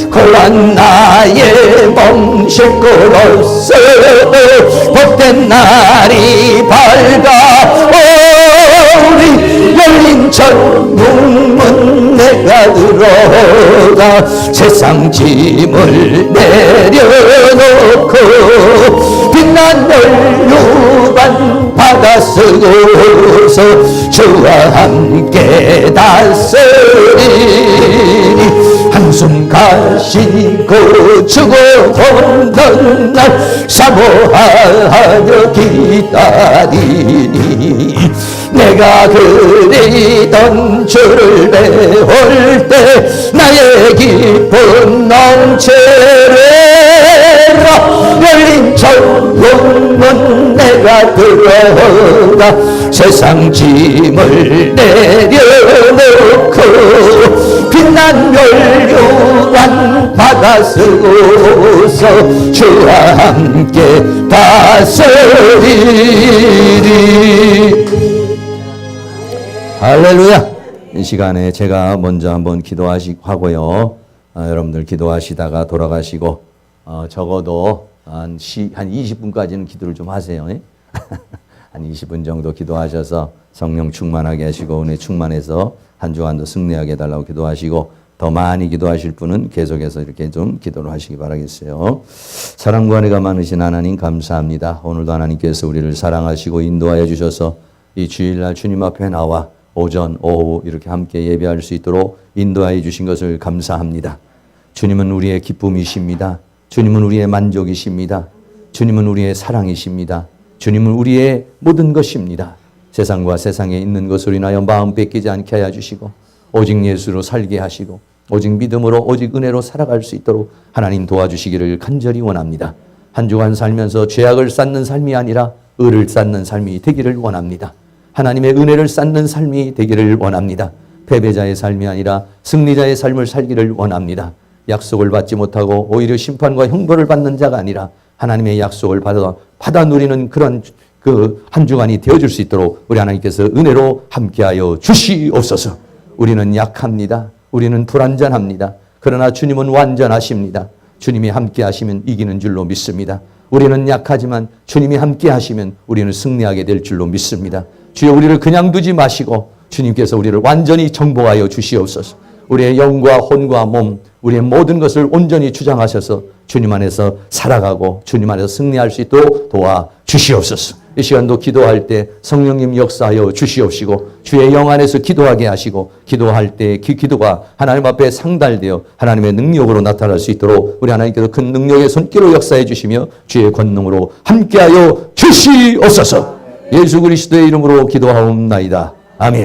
고난 나의 멍실고로서 복된 날이 밝아오리. 열린 천국문 내가 들어가 세상 짐을 내려놓고 빛난 멸류관 받아 쓰고서 주와 함께 다스리리. 한숨 가시고 주고 오는 날 사모하여 기다리니. 내가 그리던 주를 배울 때 나의 기쁨 넘치리라. 열린 천국문 내가 들어가 세상 짐을 내려놓고 빛난 멸류관 받아 쓰고서 주와 함께 다스리리. 할렐루야. 이 시간에 제가 먼저 한번 기도하고요. 여러분들 기도하시다가 돌아가시고 적어도 한 20분까지는 기도를 좀 하세요. 한 20분 정도 기도하셔서 성령 충만하게 하시고 은혜 충만해서 한 주간도 승리하게 해달라고 기도하시고, 더 많이 기도하실 분은 계속해서 이렇게 좀 기도를 하시기 바라겠어요. 사랑과 은혜가 많으신 하나님 감사합니다. 오늘도 하나님께서 우리를 사랑하시고 인도하여 주셔서 이 주일날 주님 앞에 나와 오전, 오후 이렇게 함께 예배할 수 있도록 인도하여 주신 것을 감사합니다. 주님은 우리의 기쁨이십니다. 주님은 우리의 만족이십니다. 주님은 우리의 사랑이십니다. 주님은 우리의 모든 것입니다. 세상과 세상에 있는 것으로 인하여 마음 뺏기지 않게 하여 주시고, 오직 예수로 살게 하시고, 오직 믿음으로 오직 은혜로 살아갈 수 있도록 하나님 도와주시기를 간절히 원합니다. 한 주간 살면서 죄악을 쌓는 삶이 아니라 의를 쌓는 삶이 되기를 원합니다. 하나님의 은혜를 쌓는 삶이 되기를 원합니다. 패배자의 삶이 아니라 승리자의 삶을 살기를 원합니다. 약속을 받지 못하고 오히려 심판과 형벌을 받는 자가 아니라 하나님의 약속을 받아 누리는 그런 한 주간이 되어줄 수 있도록 우리 하나님께서 은혜로 함께하여 주시옵소서. 우리는 약합니다. 우리는 불완전합니다. 그러나 주님은 완전하십니다. 주님이 함께하시면 이기는 줄로 믿습니다. 우리는 약하지만 주님이 함께하시면 우리는 승리하게 될 줄로 믿습니다. 주여, 우리를 그냥 두지 마시고 주님께서 우리를 완전히 정복하여 주시옵소서. 우리의 영과 혼과 몸, 우리의 모든 것을 온전히 주장하셔서 주님 안에서 살아가고 주님 안에서 승리할 수 있도록 도와 주시옵소서. 이 시간도 기도할 때 성령님 역사하여 주시옵시고, 주의 영 안에서 기도하게 하시고, 기도할 때 기도가 하나님 앞에 상달되어 하나님의 능력으로 나타날 수 있도록 우리 하나님께서 큰 능력의 손길로 역사해 주시며 주의 권능으로 함께하여 주시옵소서. 예수 그리스도의 이름으로 기도하옵나이다. 아멘.